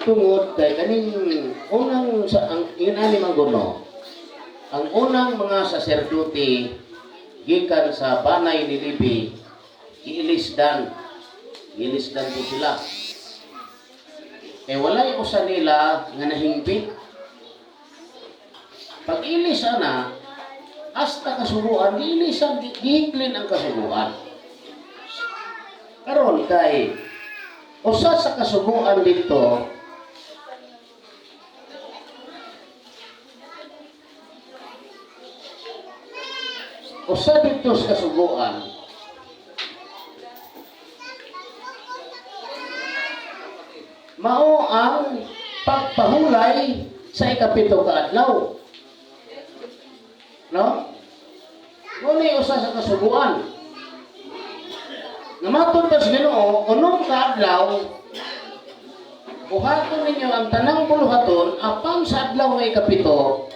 tungod kay kaning unang sa ang inani manggono. Ang unang mga saserdote gikan sa Banay ni Levi, iilisdan po sila. Walay usa nila nga nahingbit. Pag ilis na, hasta kasubuan, ilisan, gihiklin ang kasubuan. Karon kay usa sa kasubuan dito, usa dito sa kasubuan, mao ang pagpahulay sa ikapito ka adlaw. No? Ngunit usa sa kasubuan. Namatod pa sa Ginoo, unong kaadlaw, buhaton ninyo ang tanang buluhaton, apang sa adlaw nga ikapito,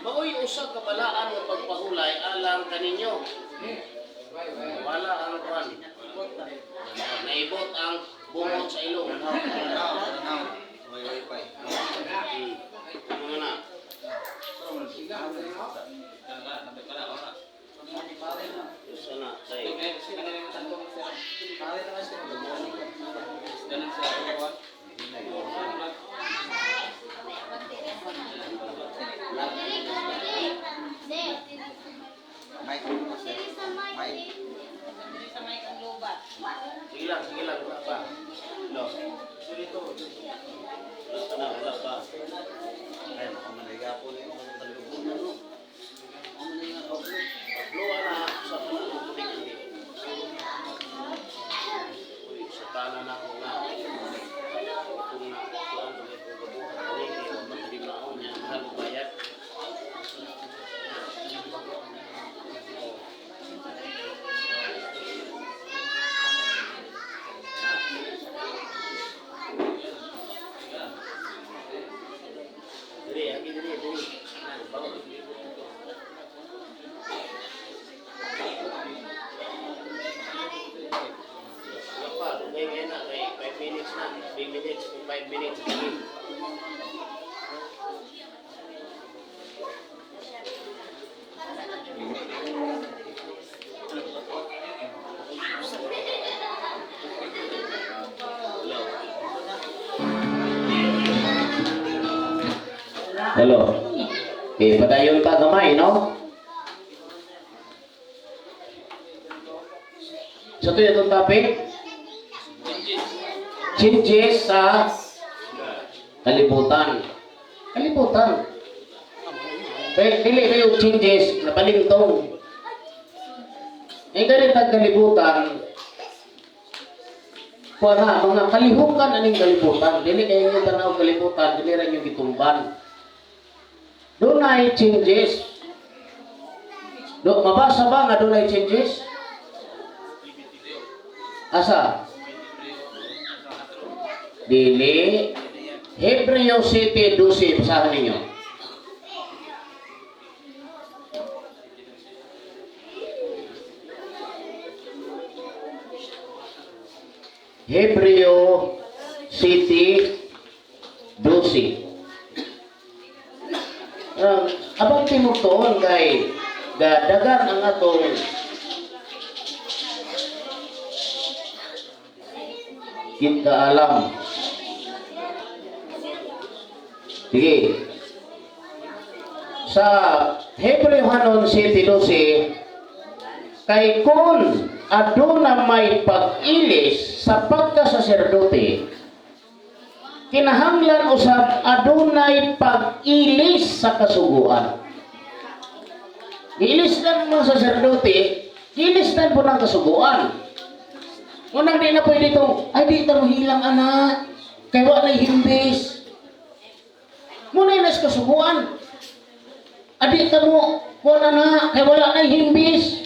mao'y usa ka balaan nga pagpahulay alang kaninyo. Wala ang kuan. Naibot ang bungot sa ilong. Ano na? Sana say. Sige lang, wala pa. No. Wala pa. Ay, makamaliga po na yung talubog na, no? Pagluwa na sa paglubulig. Sa tanan na ako na. Kung nakukuhan ko ito, gabuhan ko rin, na ako niya, mahal mo bayad. Hello. Padayon pa gamay, no? So ito yung topic. Changes sa kalibutan. Kalibutan. Dili yung changes na palintong. Ganit ang kalibutan. Kuha mga kalihukan aning kalibutan. Dili kayo yung tanaw kalibutan, dili rin yung gitumban. Doon ay changes. Mabasa ba nga doon ay changes? Asa? Dili. Hebreo 7:12. Basahan ninyo. Hebreo 7:12. Abang tinutuon kay dagan ang atong kita alam. Sige. Sa Hebreo 7:12, kay kun aduna may pag-ilis sa pagkasaserdote, kinahanglan usab adunay pag-ilis sa kasuguan. Ilis lang mga saserdote, ilis lang po ng kasuguan. Unang di na pwede itong, ay di ito hilang anak, kaya wala himbis. Muna yung nas kasuguan. Adi ito mo, wala na, kaya wala na himbis.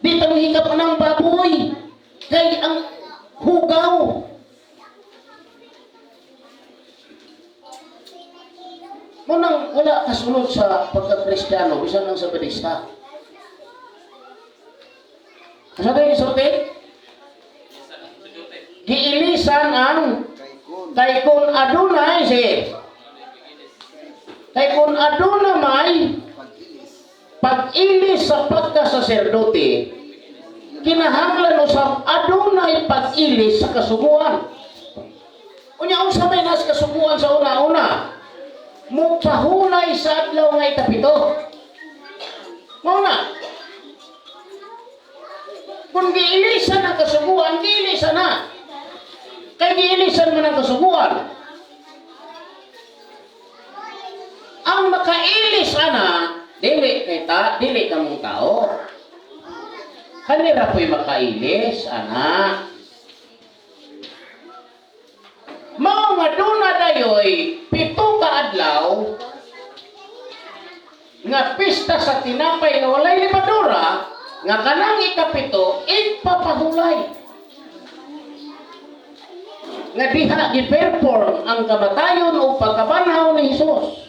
Di ito hingap ng baboy, kaya ang hugaw. Munang wala kasunod sa pagka-Kristiyano, bisan lang sa Badista. Asa tayo isulti? Giilisan ang Kay kung adunay kay kung aduna may pag-ilis sa pagkasaserdote, kinahanglan usab adunay pag-ilis sa kasuguan. Unya unsa may nas kasuguan sa una-una? Mupahunay sa adlaw nga ikapito. Muna. Kung giilisan ang kasuguan, giilisan na. Kay giilisan mo ng kasuguan. Ang makailis ana, dili ka mong tao. Kanira po'y makailis, ana. Mao nga duna dayoy 7 ka adlaw nga pista sa tinapay nga walay libadura nga kanang ikapito ipapahulay nga diha gi-perform ang kamatayon o pagkabanhaw ni Hesus.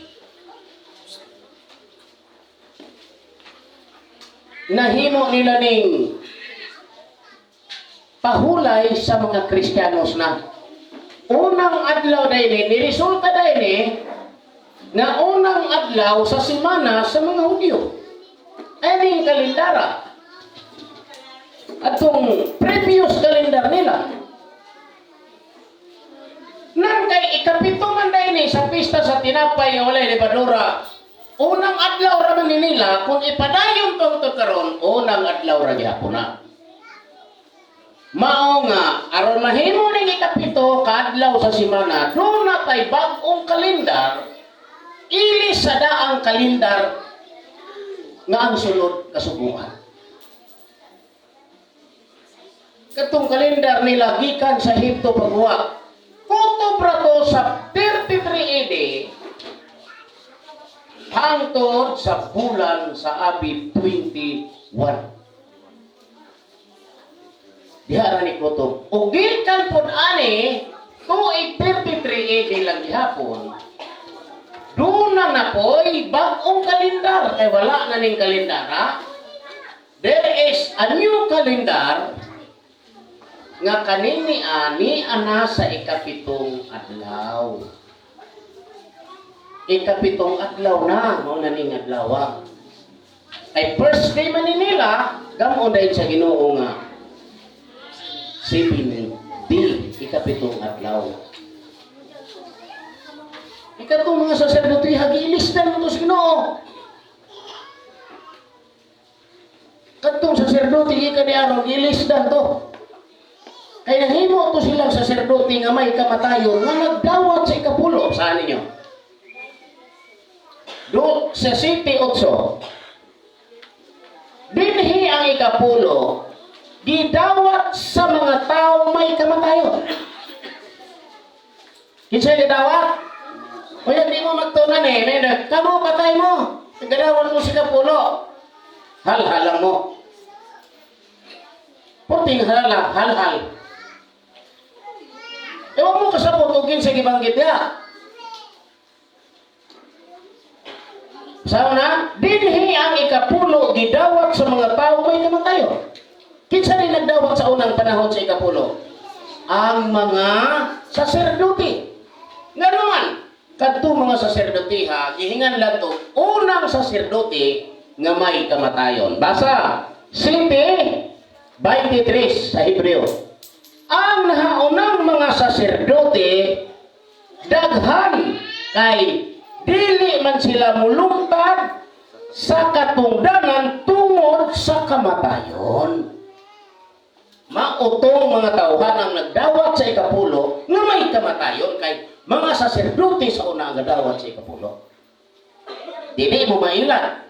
Nahimo nila ning pahulay sa mga Kristiyanos na unang adlaw dayni niresulta dayni nga unang adlaw sa semana sa mga Hudyo. Aning kalendara. Atong previous kalendar nila. Nang kay ikapito man dayni sa pista sa tinapay nga walay libadura. Unang adlaw ra man nila kung ipadayon tong karon unang adlaw ra gyapon na. Mao nga aron mahimo ning ikapito ka adlaw sa semana, do na tay bag-ong kalendar, ilis sa daang kalendar nga ang sulod kasubukan. Katong kalendar nila gikan sa Ehipto paghuwa. Kutob ra to sa 33 AD hangtod sa bulan sa Abib 21. Dihara ni kutob. O gikan pod ani tuig 33 AD lang gihapon. Duna na po'y bag-ong kalendar. Kaya wala na ning kalendara. There is a new calendar nga kanini ani ana sa ikapitong adlaw. Ikapitong adlaw na. Mao na ning adlaw. Ay first day man nila gamon dahil sa Ginoo nga 7 day, ikapitong adlaw. Ikatong mga saserdote, hagiilistan mo ito sa Ginoo. Katong saserdote, ikadiaraw, giilistan to. Kaya himo to silang saserdote nga may kamatayon, nga nagdawat sa ikapulo. Saan ninyo? Do, sa City 8, dinhi ang ikapulo, gidawat sa mga tao may kamatayon. Kinsay gidawat? O yan, di mo magtunan kamo patay mo. Nagdawat mo si kapulo. Hal-halang mo. Puting halang, hal-hal. Ewan mo kasabot o kinsay gibanggit niya. Sa una, dinhi ang ikapulo gidawat sa mga tao may kamatayon. Kinsa rin nagdawat sa unang panahon sa ikapulo? Ang mga saserdote. Nga naman, kadto mga saserdote ha, gihingan lang to, unang saserdote nga may kamatayon. Basa, 7:23 sa Hebreo. Ang nahaunang mga saserdote, daghan kay dili man sila mulungtad sa katungdangan tungod sa kamatayon. Mautong mga tauhan ang nagdawat sa ikapulo nga may kamatayon kay mga saserdote sa una ang nagdawat sa ikapulo. Dili mo mailan.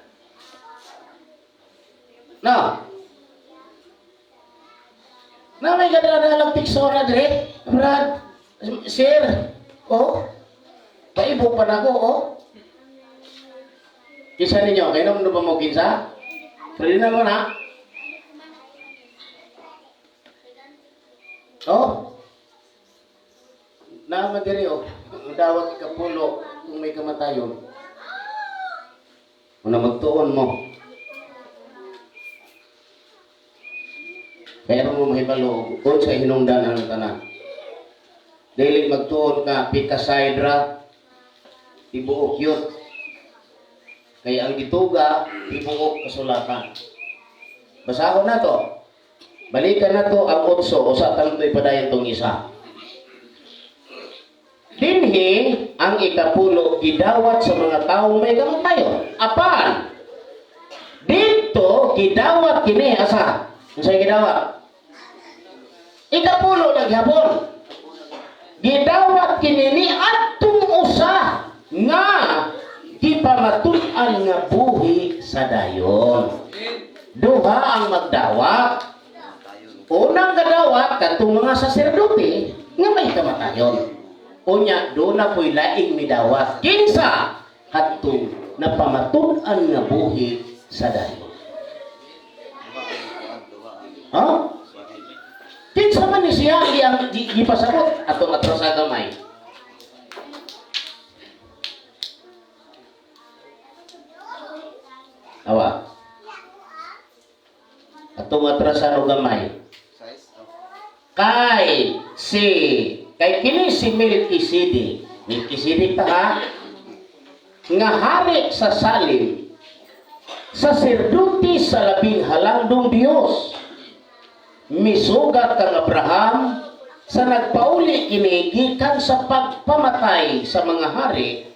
Na may kadalalang pikso na dire. Brad, sir, paibo pa na ko, Kisa ninyo, kayo naman ba mo kinsa? Pwede na mo na. Naman diri dawat ikapulo kung may kamatayon. Una magtuon mo. Kaya mo mahibalo, sa hinungdan ang tanan. Dili magtuon ka pikasaydra, tibuok yun. Kaya ang dituga, tibuok kasulatan. Basahon na to. Balikan na to ang 8 o sa tantoy padayon tong isa. Dinhi ang 10 gidawat sa mga taong may kamatayon. Apan dito gidawat kini asa? Unsay gidawat? 10 naghapon. Gidawat kini ni adtong usa nga gipamatud-an nga buhi sa dayon. Duha ang magdawat. Unang gadawat katong mga saserdote nga may kamatayon. Unya do na po'y laing midawat. Kinsa katong napamatud-an nga buhi sa dayon. Ha? Kinsa man ni siya ang gipasabot atong atrasa gamay. Awa. Atong atrasa no gamay. Kay kini si Melkisedek. Melkisedek ta ha? Nga hari sa Salem. Saserdote sa labing halangdong Dios. Misugat kang Abraham sa nagpauli kini gikan sa pagpamatay sa mga hari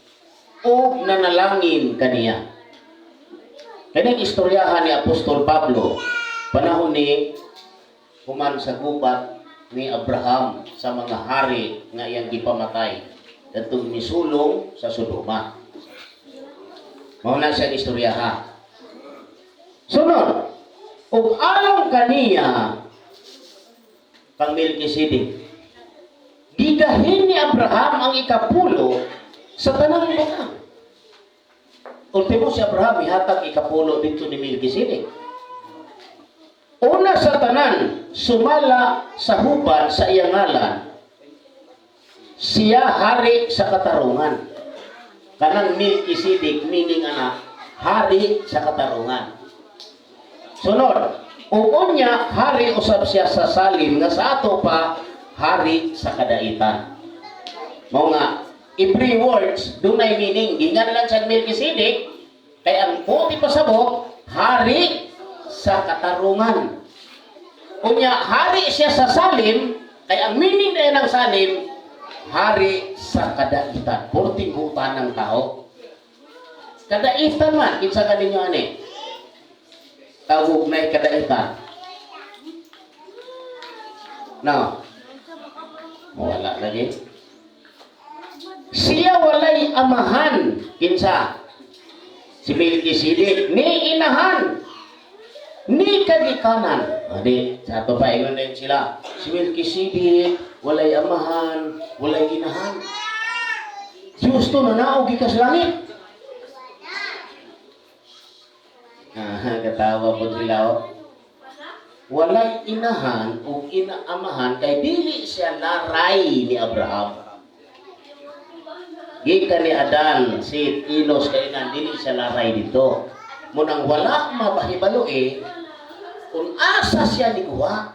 o nanalangin kaniya. Kaning istoryahan ni Apostol Pablo panahon ni human sa gubat ni Abraham sa mga hari nga iyang gipamatay kadtong misulong sa Sodoma. Mao na siya istoryaha. Sunod, ug alang kaniya kang Melkisedek, gigahin ni Abraham ang 10 sa tanang lugar. Ultimo si Abraham ihatag 10 dito ni Melkisedek. Una sa tanan, sumala sa hubad sa iyang ngalan, siya hari sa katarungan. Kanang Melkisedek meaning ana, hari sa katarungan. Sunod, unya hari usab siya sa Salem nga sa ato pa hari sa kadaitan. Mao nga every words dunay meaning. Gingan lang sa Melkisedek kay ang puti pasabot hari sa katarungan. Unya hari siya sa Salem kay ang meaning na ng Salem hari sa kadaitan. Purting butan ng tao. Kadaitan man kinsa kaninyo ani? Tawag na kadaitan. No. Wala lagi. Siya walay amahan. Kinsa? Si Melkisedek. Ni inahan. Ni kadikanan. Adi, sa ato pa ingon din sila. Si Melkisedek, walay amahan, walay inahan. Si Justo na naog ikas langit. Katawa po sila o. Walang inahan o inaamahan kay dili siya laray ni Abraham. Gikan ni Adan, si Enos kay nga dili siya laray dito. Munang wala mapahibalo kung asa siya ni kuha.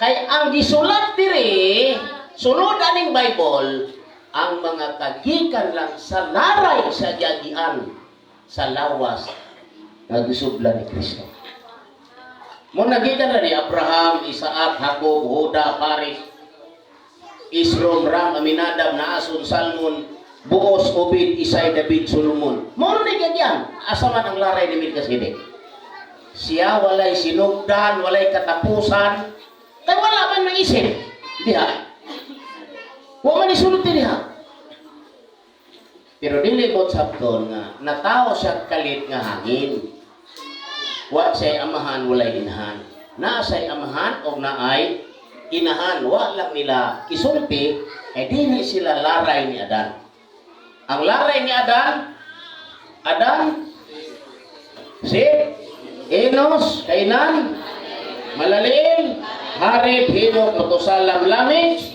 Kay ang gisulat diri, sunod aning Bible, ang mga kagikan lang sa laray sa giagian sa lawas nagisubla ni Kristo. Mo nagikan na ni Abraham, Isaac, Jacob, Huda, Paris, Isrom, Ram, Aminadab, Naason, Salmon, Buos, Obed, Isay, David, Solomon. Mo na ganyan. Asa man ang laray ni Melkisedek. Siya walay sinugdan, walay katapusan. Kaya wala man naisip. Diha. Wa man isulot diha. Pero dili bot sabton nga natao siya kalit nga hangin. Wa say amahan walay inahan. Naa say amahan o naay inahan. Wa lang nila isulti ay dili sila laray ni Adan. Ang laray ni Adan, Seth, Enos, Kainan, Malaleel, Harib, Hinok, Matusalam, Lamech,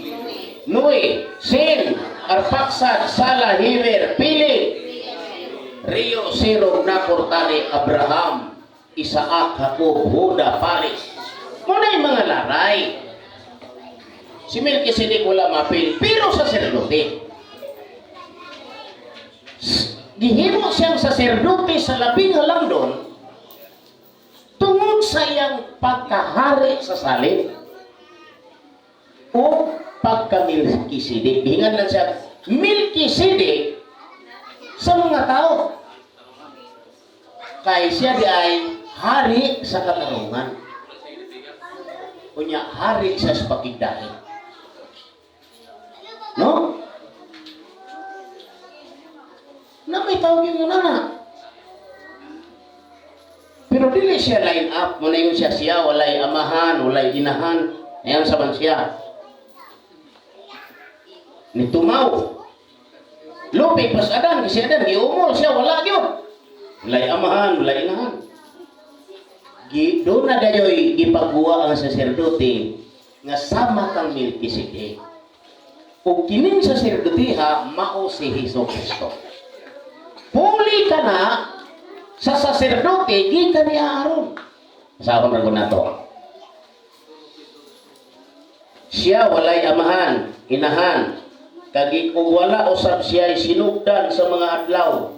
Nui, Sin, Arpaksad, Sala, Himer, Pili, Rio, Sirog, Naportani, Abraham, Isaac, Jacob, Huda, Paris. Muna yung mga laray. Si Melchizedek wala mapil, pero saserdote. Gihimo siyang saserdote sa labing halangdon tungod sa iyang pagkahari sa salin o pagka-Melchizedek. Hingan lang siya Melchizedek sa mga tao. Kay siya di ay hari sa katarungan. Kunya hari sa pagigdahin. No? Na may tawag yung nana. Pero dili siya line up. Muna yun siya, walay amahan, walay inahan. Ayan saman siya. Ni tumaw. Lupig pas Adan, kasi Adan, giumol siya, wala yun. Walay amahan, walay inahan. Doon na dayoy gipagbuwa ang saserdote nga sama kang Melchizedek. O kining saserdote ha, mao si Hesus Kristo. Puli ka na sa saserdote, gikan ni Aaron. Sa akong ragon na to. Siya walay amahan, inahan, kagig ug wala usab siya sinugdan sa mga adlaw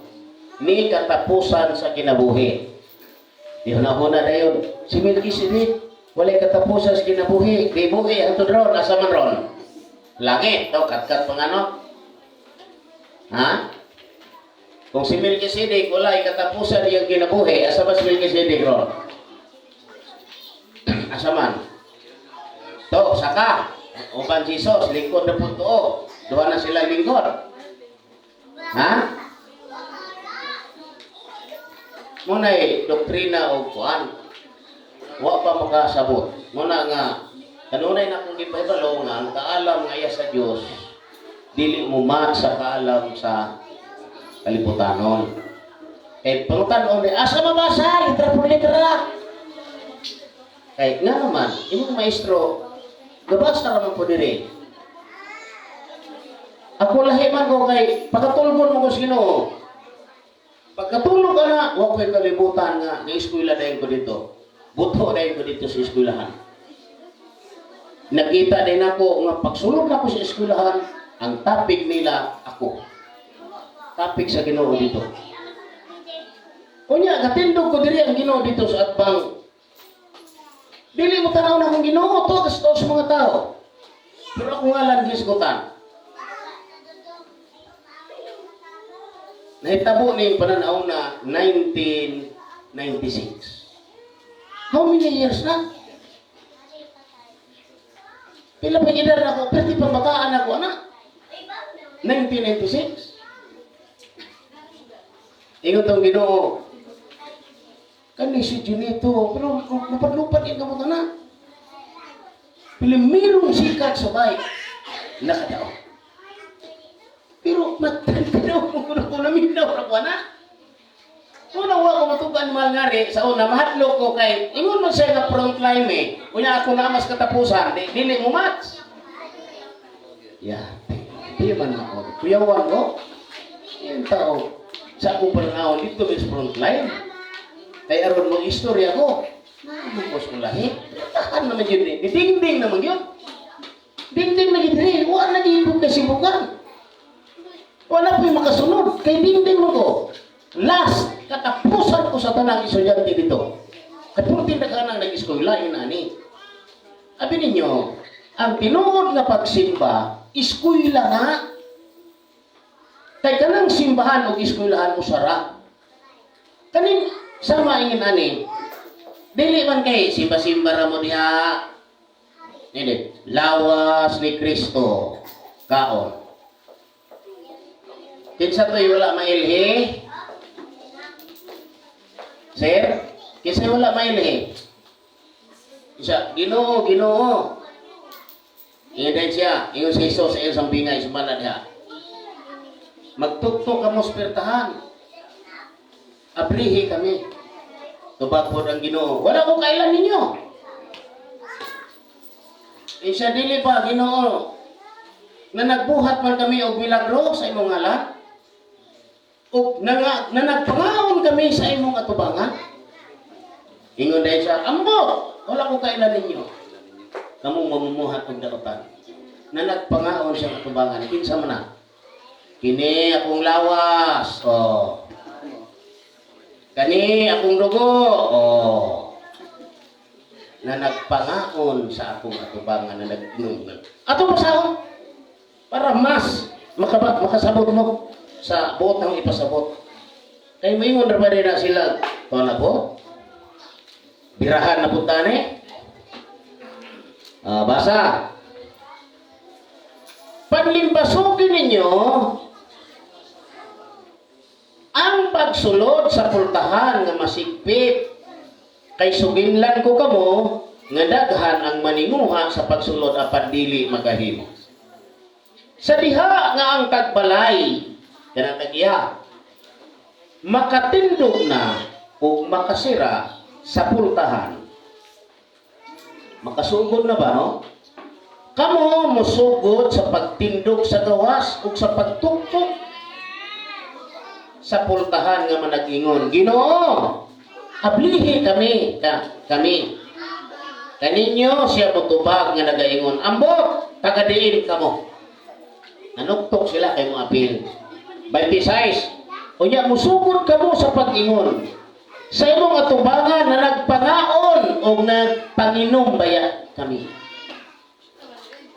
ni katapusan sa kinabuhi. Dihuna-huna na yun. Si Melchizedek, walay katapusan sa kinabuhi. Di buhi, ang ron, asa man ron? Langit, to, kat-kat pangano? Ha? Kung si Melchizedek, walay katapusan yung kinabuhi, asa ba si Melchizedek ron? Asa man? To, saka. Uban Jesus, lingkod na po to. Duha na sila lingkod. Ha? Muna'y doktrina o kuan. Wa pa makasabot. Muna nga, kanunay na kung ipahibalo nga, ang kaalam nga iya sa Diyos, dili mo mat sa kaalam sa kaliputanon. Eh, pangutanon, asa mabasa? Litra por litra. Kaya nga naman, imong maestro, gabasta naman po diri. Ako lahiman ko kay, pagkatulgon mo ko sino. Pagkatulog ka na, huwag ko'y kalimutan nga, ng eskwela dahil ko dito. Buto dahil ko dito sa eskwelahan. Nakita din ako, nga pagsulog na ko sa eskwelahan, ang topic nila, ako. Topic sa Ginoo dito. Kunya, katindog ko diri ang Ginoo dito sa atbang. Dili mo tanaw na akong Ginoo, to sa mga tao. Pero ako nga lang gisgutan. Nahitabo na yung pananaw na 1996. How many years na? Pila pa edad ako, pero di pa bataan ako, anak. 1996. Ingon tong Ginoo. Kani si Junito, pero lupad-lupad yung kamot na. Pila mayroong sikat sa bahay. Nakadaw. Pero matagdaw mo ko namin daw na ko na. Una ko matukan malngari sa una, mahadlo ko kay, ingon mo siya na front line eh. Kunya ako na mas katapusan, dili mo match. Yeah, di man ako. Kuyawan ko. Yung tao, sa akong panahon dito is front line. Kaya aron mong istorya ko. Namukos ko lahi. Tahan naman yun eh. Ding-ding naman yun. Ding-ding na yun eh. Wala na yun kasi bukan. Wala po yung makasunod. Kay ding-ding mo ko. Last, katapusan ko sa tanang estudyante dito. Katulad na ka nang nag-eskwela, yun ani. Abi ninyo, ang tinuod na pagsimba, eskwela na. Kay kanang simbahan o eskwelahan mo sara. Kanin, sama ingin ani. Dili man kay, simba-simba ra mo diha. Hindi, lawas ni Kristo. Kaon. Kinsa to'y wala mailhi? Sir? Kinsa wala mailhi? Isa, Ginoo, Ginoo. Ingon siya, ingon si Jesus sa iyong sambingay, sumala niya. Magtuktok ka mo spirtahan. Abrihi kami. Tubag po ng Ginoo. Wala ko kailan ninyo. Isa dili pa, Ginoo. Na nagbuhat man kami og milagro sa imong ngalan. O na nagpangaon kami sa imong atubangan. Ingon dahil siya, ambot, wala ko kailan ninyo. Kamong mamumuhat og daotan. na nagpangaon siyang atubangan. Kinsa man na? Kini akong lawas. Oh. Kani akong dugo. Oh. Na nagpangaon sa akong atubangan na nagnunan. Ato pasahon para mas makasabot mo sa buot ng ipasabot. Kay maingon ra ba na sila? Tuwa na po? Birahan na punta ni? Basa. Panlimbasukin ninyo ang pagsulod sa pultahan nga masigpit. Kay suginlan ko kamo nga daghan ang maninguha sa pagsulod apan dili magahimo. Sa diha nga ang tagbalay kanang tagiya makatindog na o makasira sa pultahan. Makasugod na ba, no? Kamo musugod sa pagtindog sa gawas o sa pagtuktok sa pultahan nga manag-ingon. Ginoo, ablihi kami. Kaninyo siya mutubag nga nagaingon. Ambot, tagadiin kamo. Nanuktok sila kay mo apil. 26. Unya musugod kamo sa pag-ingon. Sa imong atubangan na nagpangaon o nagpanginom baya kami.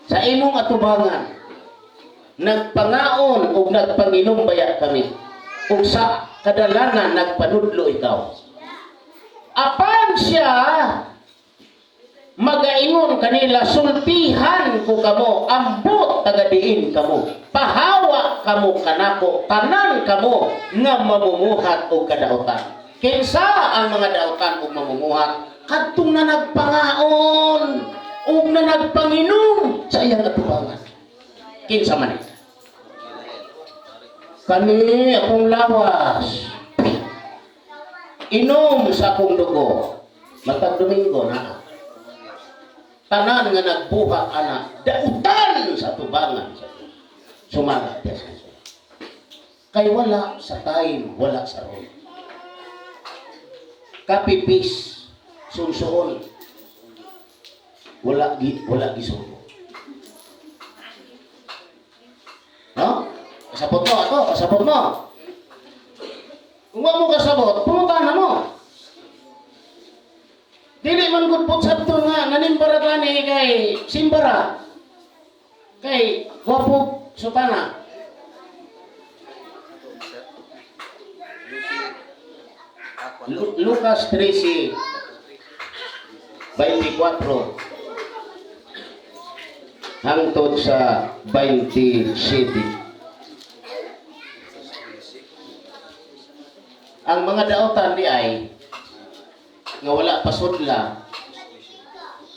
Sa imong atubangan nagpangaon o nagpanginom baya kami. Ug sa kadalanan nagpanudlo ikaw. Apan siya magaingon kanila, sultihan ko kamo, ambot tagadiin kamo, pahawa kamo kanako, tanan kamo nga mamumuhat o kadautan. Kinsa ang mga dautan o mamumuhat? Kadtong na nagpangaon o na nagpanginom sa iyang atubangan. Kinsa man ito? Kani akong lawas, inom sa akong dugo, matag Domingo na. Tanan nga nagbuha ana dautan sa tubangan sa sumagat ya sa kay wala sa time, wala sa ron. Kapipis sunsuon wala gisugo. No? Kasabot mo ato, kasabot mo. Kung mo kasabot, pumunta na mo. Dili man gud pud sabto nga nanimbara tani kay simbara. Kay gwapo sutana. Lucas 13 24 hangtod sa 27. Ang mga dautan di ay nga wala pasudla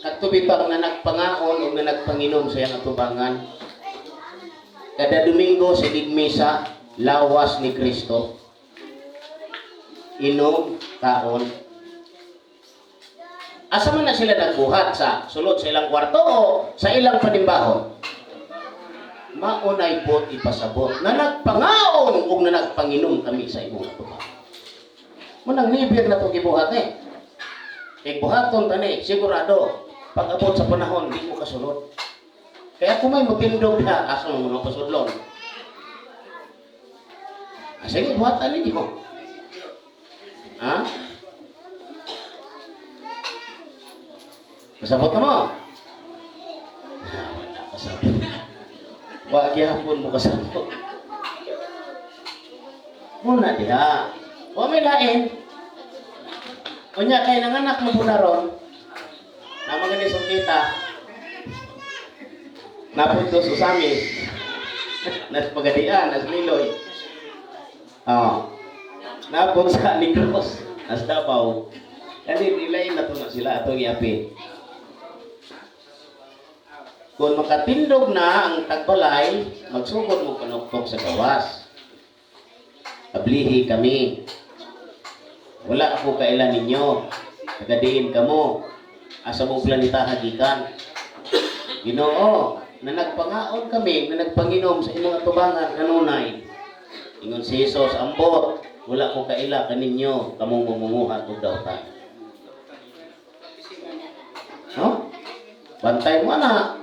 katubipang na nagpangaon o na nagpanginom sa iyang atubangan kada Domingo sa digmisa lawas ni Kristo inom kaon. Asa man na sila nagbuhat sa sulod sa ilang kwarto o sa ilang panimbahon? Maunay po ipasabot na nagpangaon o na nagpanginom kami sa imong atubangan. Munang nibir na ito gibuhat eh. Kaya buhaton tani, sigurado, pag abot sa panahon, di mo kasunod. Kaya kung may magtindog na, asa mo mga pasudlon. Sige, buhatan ninyo. Ha? Kasabot na mo? Wala kasabot. Wag yapon mo kasabot. Muna diha. O may lain. Unya kay nanganak mo puna ron. Na mga nisong kita. Napuntos usami. Nas pagadian, nas liloy. Napun sa Negros, nas Davao. Kani nilay na to na sila atong yapi. Kung makatindog na ang tagbalay, magsugod mo panuktok sa gawas. Ablihi kami. Wala ako kailan ninyo. Nagadiin kamo. Asa mong planeta hagikan. Ginoo, na nagpangaon kami, na nagpanginom sa imong atubangan kanunay. Ingon si Jesus, ambot, wala ko kaila kaninyo, kamong mamumuhat og dautan. No? Bantay mo na.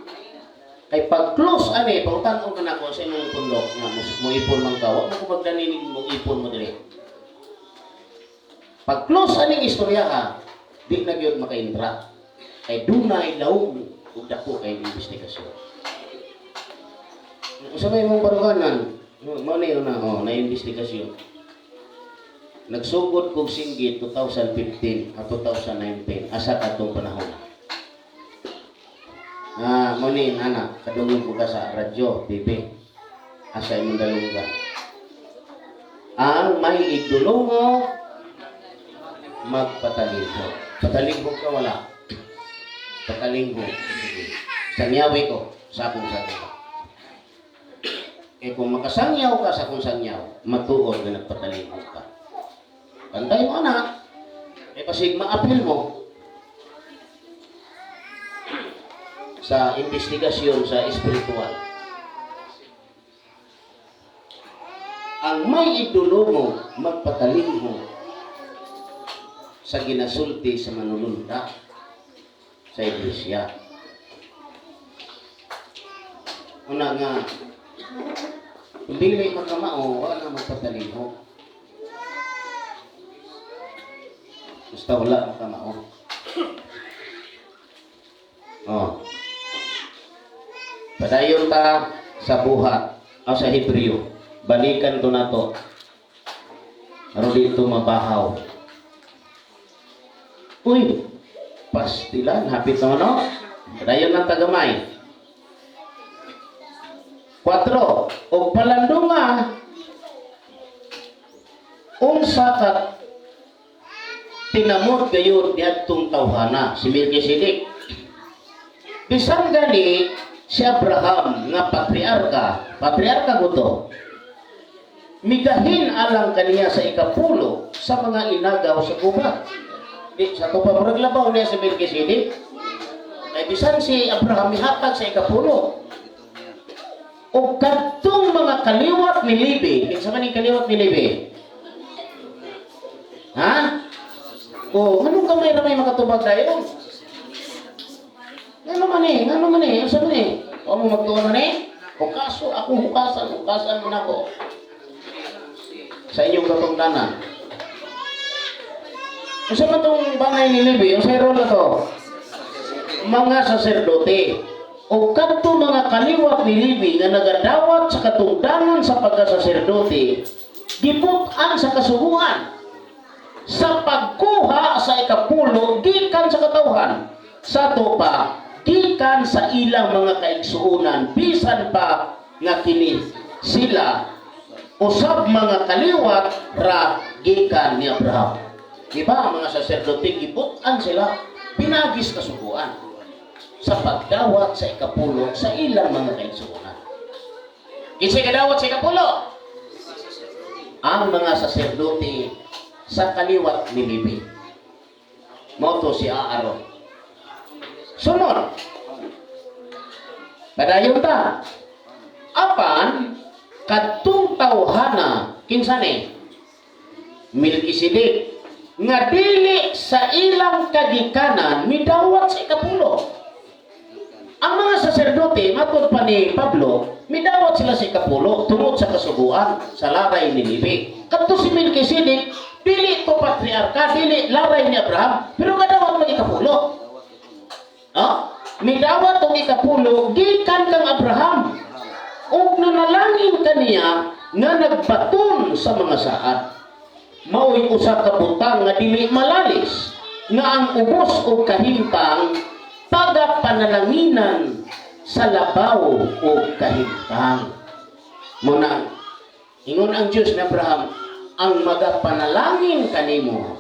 Kay pag close ani, pangutanon ka nako sa imong pundok nga mo ipon man ka, wa mo ko magdaninig mo ipon mo diri. Pag close aning istorya ka, di na gyud makaintra. Kay dunay lawom ug dako kay investigasyon. Usa may mong baruganan, mo ni na investigasyon. Nagsugod kog singgit 2015 at 2019 asa kadtong panahon. Mo ni anak, kadungog ko ka sa radyo, TV. Asa imong dalunggan. Ang may igdulungo magpatalingho. Patalingho ka wala. Patalingho. Sangyawi ko sa akong sabi. Eh kung makasangyaw ka sa akong sangyaw, matuod na nagpatalingho ka. Pantay mo anak. Eh pasig maapil mo sa investigasyon sa espiritual. Ang may idulungo magpatalingho sa ginasulti sa manununda sa iglesia. Una nga, kung dili makamao, wala na magpatalingho. Basta wala makamao. Padayon ta sa buhat o sa Hebreo. Balikan to na to. Aron dito mabahaw. Uy, pastilan, hapit na no? Padayon ng tagamay. 4. O palandunga unsa kat tinamod kayo diadtong tawhana si Melkisedek. Bisan gani si Abraham nga patriarka ko to. Migahin alang kaniya sa ikapulo sa mga inagaw sa gubat. Di sa to pa maglabaw niya si Melkisedek. Ay bisan si Abraham mihatag sa ikapulo. O kadtong mga kaliwat ni Levi, kinsa man ni kaliwat ni Levi? Ha? O anong kamay na may makatubag dayon? Ano man eh? Asa man eh? O mo magtuon man eh? Hukaso, ako hukasan mo na ako. Sa inyong katungdanan. Asa man itong bangay ni Levi? O sa role na to? Mga saserdote. O kadto mga kaliwat ni Levi nga nagadawat sa katungdanan sa pagkasaserdote, giputan sa kasuhuan sa pagkuha sa ikapulo gikan sa katawhan. Sa to pa gikan sa ilang mga kaigsuonan bisan pa nga kini sila usab mga kaliwat ra gikan ni Abraham. Diba mga saserdote giputan sila pinagis kasuhuan sa pagdawat sa ikapulo sa ilang mga kaigsuonan. Kinsay kadawat sa ikapulo? Ang mga saserdote sa kaliwat ni Levi. Moto si Aaron. Sunod. Padayon ta. Apan kadtong tawhana kinsa ni Melkisedek nga dili sa ilang kagikanan midawat sa ikapulo. Ang mga saserdote, matod pa ni Pablo, midawat sila sa ikapulo tungod sa kasuguan sa laray ni Levi. Kadto si Melkisedek, dili to patriarka, dili laray ni Abraham, pero kadawat ng ikapulo. Midawat tong ikapulo, gikan kang Abraham. O nanalangin kaniya nga nagbaton sa mga saad. Mao'y usa ka butang nga dili malalis, nga ang ubos o kahimtang pagapanalanginan sa labaw o kahimtang. Muna, ingon ang Diyos ni Abraham, ang magapanalangin kanimo,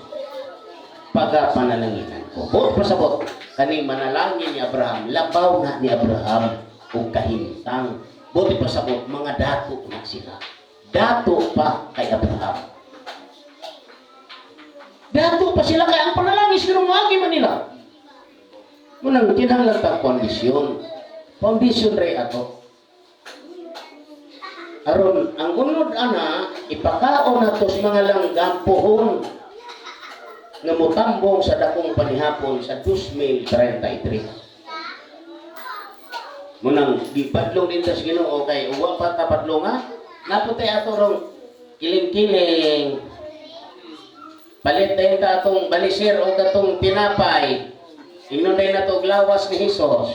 pagapanalanginan ko. Bot pasabot, kani manalangin ni Abraham, labaw na ni Abraham o kahimtang. Bot pasabot, mga dato na sila. Dato pa kay Abraham. Dato pa sila kay ang panalangin sinumagi man nila. Munang kinahanglan ta kondisyon. Kondisyon ray ato. Aron ang unod ana ipakaon nato sa mga langgampuhon nga motambong sa dakong panihapon sa 2033. Munang gipadlong din sa Ginoo kay uwa pa ta padlonga. Naputay ato rong kiling-kiling. Palit tayo ta atong balisir o katong tinapay. Ingnon tayo na to lawas ni Hesus.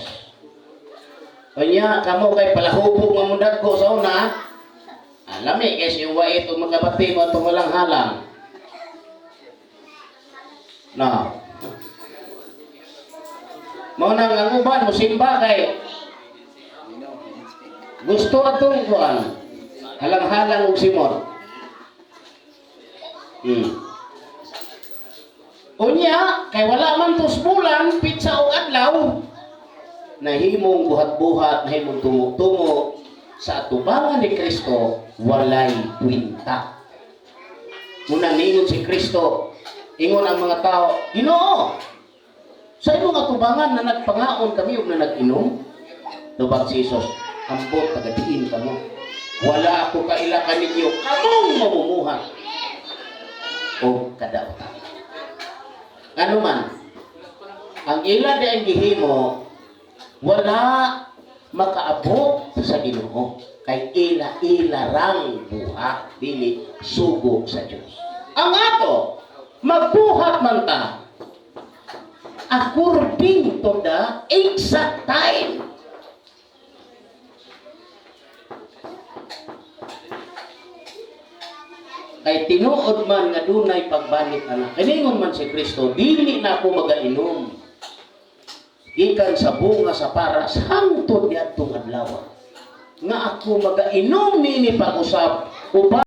Kanya kamo kay palahubog mamundag ko sa una. Alami kasi yung wa ito magkabati mo itong walang halang. No. Mao nang ang uban mo simba kay gusto atong kuan halang-halang og simon. Unya kay wala man tos bulan pitsa og adlaw. Nahimong buhat-buhat, nahimong tungo-tungo sa atubangan ni Kristo walay kwinta. Muna ningon si Kristo, ingon ang mga tao, Ginoo, sa imong atubangan na nagpangaon kami ug na nag-inom. Tubag si Jesus, ambot tagadiin kamo. Wala ako kailakan ninyo, kamong mamumuhat o kadautan. Ano man, ang ila di ang gihimo, wala makaabot sa Ginoo kay ila rang buhat dili sugo sa Dios. Ang ato magbuhat man ta according to the exact time. Kay tinuod man nga dunay pagbalik anak. Kaningon man si Kristo, dili na ako magainom. Ikan sa bunga sa paras hangtod niadtong adlaw. Nga ako magainom nini pag-usap uban